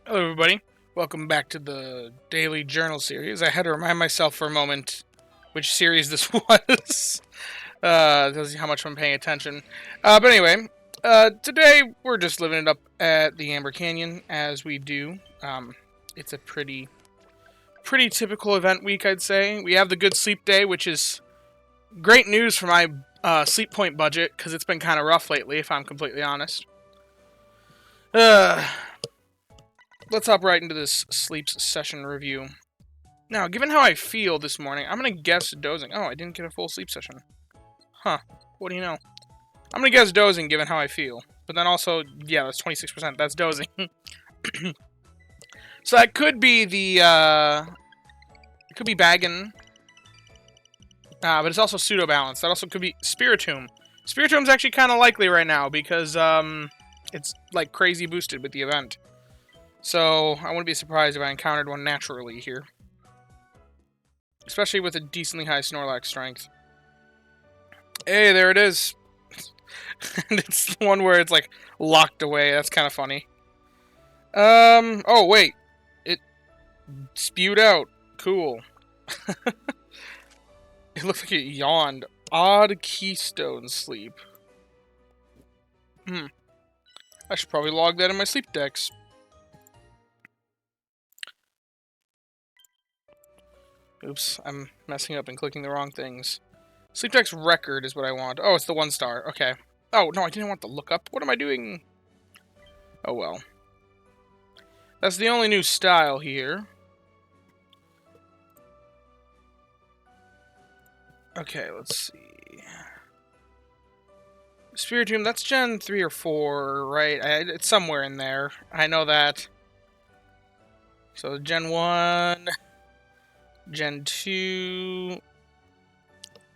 Hello, everybody. Welcome back to the Daily Journal series. I had to remind myself for a moment which series this was. Tells you how much I'm paying attention. But anyway, today we're just living it up at the Amber Canyon, as we do. It's a pretty typical event week, I'd say. We have the Good Sleep Day, which is great news for my sleep point budget, because it's been kind of rough lately, if I'm completely honest. Let's hop right into this sleep session review. Now, given how I feel this morning, I'm going to guess dozing. Oh, I didn't get a full sleep session. Huh. What do you know? I'm going to guess dozing given how I feel. But then also, yeah, that's 26%. That's dozing. So that could be the, it could be bagging. But it's also pseudo-balance. That also could be Spiritomb. Spiritomb's actually kind of likely right now because, it's, like, crazy boosted with the event. So, I wouldn't be surprised if I encountered one naturally here. Especially with a decently high Snorlax strength. Hey, there it is. And it's the one where it's, like, locked away. That's kind of funny. Oh, wait. It spewed out. Cool. It looks like it yawned. Odd keystone sleep. I should probably log that in my sleep decks. Oops, I'm messing up and clicking the wrong things. Sleep Deck's record is what I want. Oh, it's the 1 star. Okay. Oh, no, I didn't want the lookup. What am I doing? Oh, well. That's the only new style here. Okay, let's see. Spiritomb, that's Gen 3 or 4, right? It's somewhere in there. I know that. So, Gen 1... Gen 2...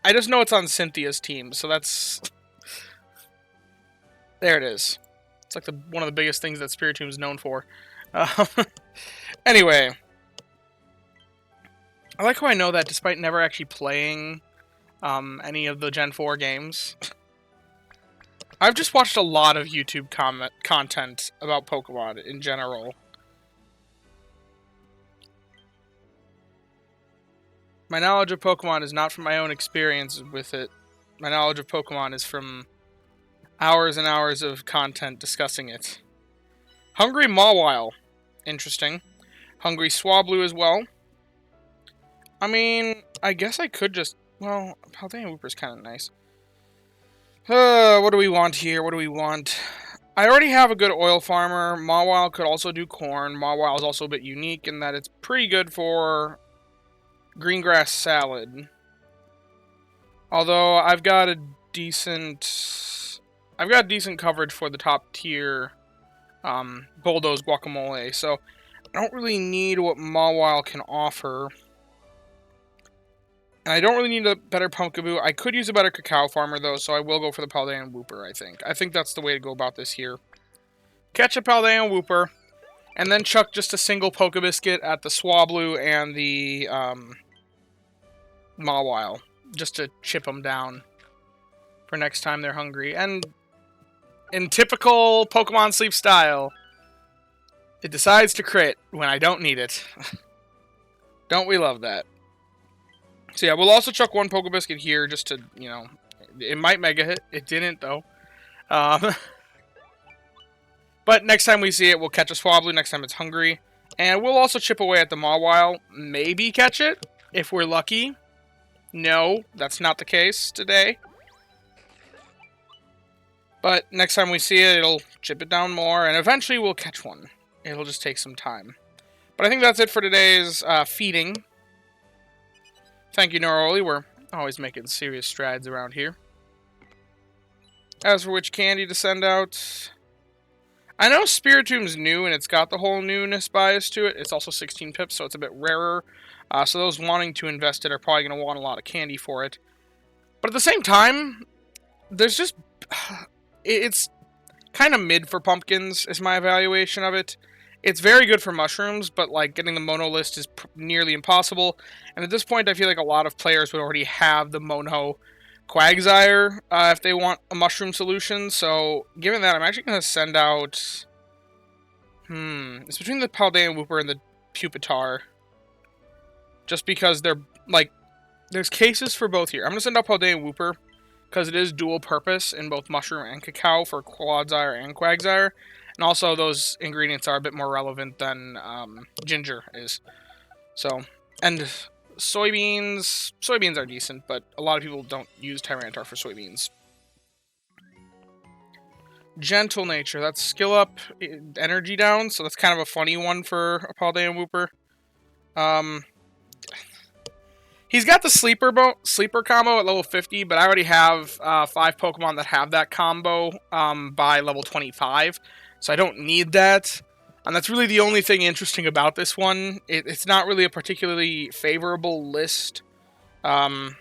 I just know it's on Cynthia's team, so that's... There it is. It's like one of the biggest things that Spiritomb is known for. Anyway. I like how I know that despite never actually playing any of the Gen 4 games. I've just watched a lot of YouTube content about Pokemon in general. My knowledge of Pokemon is not from my own experience with it. My knowledge of Pokemon is from hours and hours of content discussing it. Hungry Mawile. Interesting. Hungry Swablu as well. I mean, I guess I could just... Well, Paldean Wooper's kind of nice. What do we want here? What do we want? I already have a good oil farmer. Mawile could also do corn. Mawile is also a bit unique in that it's pretty good for green grass salad. Although I've got decent coverage for the top tier Bulldoze guacamole, so I don't really need what Mawile can offer. And I don't really need a better Pumpkaboo. I could use a better Cacao Farmer, though, so I will go for the Paldean Wooper, I think. I think that's the way to go about this here. Catch a Paldean Wooper, and then chuck just a single Pokebiscuit at the Swablu and the Mawile, just to chip them down for next time they're hungry. And in typical Pokemon Sleep style, it decides to crit when I don't need it. Don't we love that? So yeah, we'll also chuck one Pokebiscuit here just to, you know, it might Mega Hit. It didn't, though. But next time we see it, we'll catch a Swablu next time it's hungry. And we'll also chip away at the Mawile. Maybe catch it, if we're lucky. No, that's not the case today. But next time we see it, it'll chip it down more, and eventually we'll catch one. It'll just take some time. But I think that's it for today's feeding. Thank you, Noroli. We're always making serious strides around here. As for which candy to send out... I know Spiritomb's new, and it's got the whole newness bias to it. It's also 16 pips, so it's a bit rarer. So those wanting to invest it are probably going to want a lot of candy for it. But at the same time, there's just... It's kind of mid for pumpkins, is my evaluation of it. It's very good for mushrooms, but like getting the mono list is nearly impossible. And at this point, I feel like a lot of players would already have the mono Quagsire if they want a mushroom solution. So given that, I'm actually going to send out... It's between the Paldean Wooper and the Pupitar. Just because they're, like, there's cases for both here. I'm going to send out Paldean Wooper, because it is dual purpose in both Mushroom and Cacao for Quagsire and Quagsire. And also, those ingredients are a bit more relevant than Ginger is. So, and soybeans are decent, but a lot of people don't use Tyranitar for soybeans. Gentle Nature, that's skill up, energy down, so that's kind of a funny one for a Paldean Wooper. He's got the sleeper combo at level 50, but I already have 5 Pokemon that have that combo by level 25, so I don't need that. And that's really the only thing interesting about this one. It's not really a particularly favorable list, and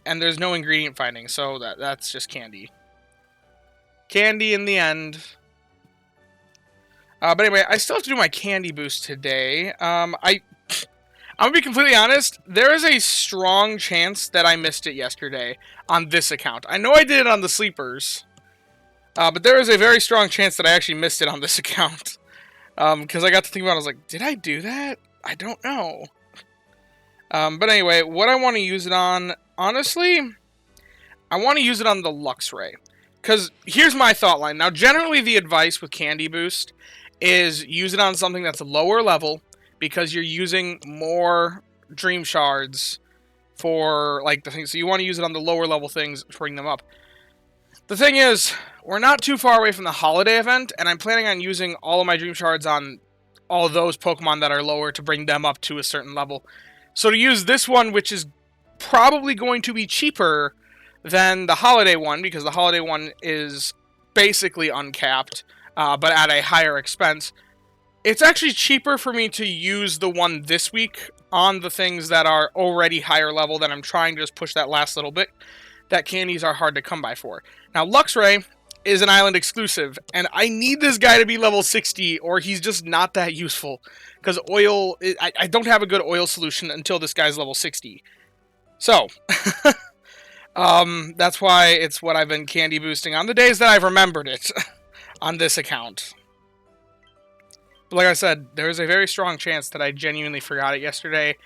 there's no ingredient finding, so that's just candy. Candy in the end. But anyway, I still have to do my candy boost today. I'm going to be completely honest, there is a strong chance that I missed it yesterday on this account. I know I did it on the sleepers, but there is a very strong chance that I actually missed it on this account. Because I got to think about it, I was like, did I do that? I don't know. But anyway, what I want to use it on, honestly, I want to use it on the Luxray. Because here's my thought line. Now, generally the advice with Candy Boost is use it on something that's lower level, because you're using more Dream Shards for, like, the things. So you want to use it on the lower level things to bring them up. The thing is, we're not too far away from the holiday event, and I'm planning on using all of my Dream Shards on all of those Pokemon that are lower to bring them up to a certain level. So to use this one, which is probably going to be cheaper than the holiday one, because the holiday one is basically uncapped, but at a higher expense, it's actually cheaper for me to use the one this week on the things that are already higher level that I'm trying to just push that last little bit that candies are hard to come by for. Now, Luxray is an island exclusive, and I need this guy to be level 60 or he's just not that useful. Because oil, I don't have a good oil solution until this guy's level 60. So, that's why it's what I've been candy boosting on the days that I've remembered it on this account. But like I said, there's a very strong chance that I genuinely forgot it yesterday.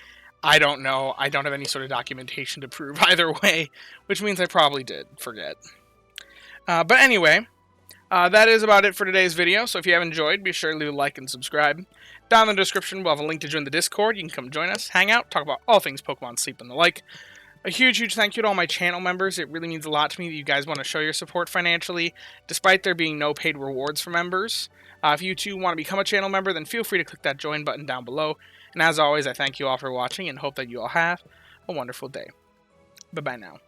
I don't know. I don't have any sort of documentation to prove either way, which means I probably did forget. But anyway, that is about it for today's video. So if you have enjoyed, be sure to leave a like and subscribe. Down in the description, we'll have a link to join the Discord. You can come join us, hang out, talk about all things Pokemon, sleep, and the like. A huge thank you to all my channel members. It really means a lot to me that you guys want to show your support financially, despite there being no paid rewards for members. If you too want to become a channel member, then feel free to click that join button down below. And as always, I thank you all for watching and hope that you all have a wonderful day. Bye-bye now.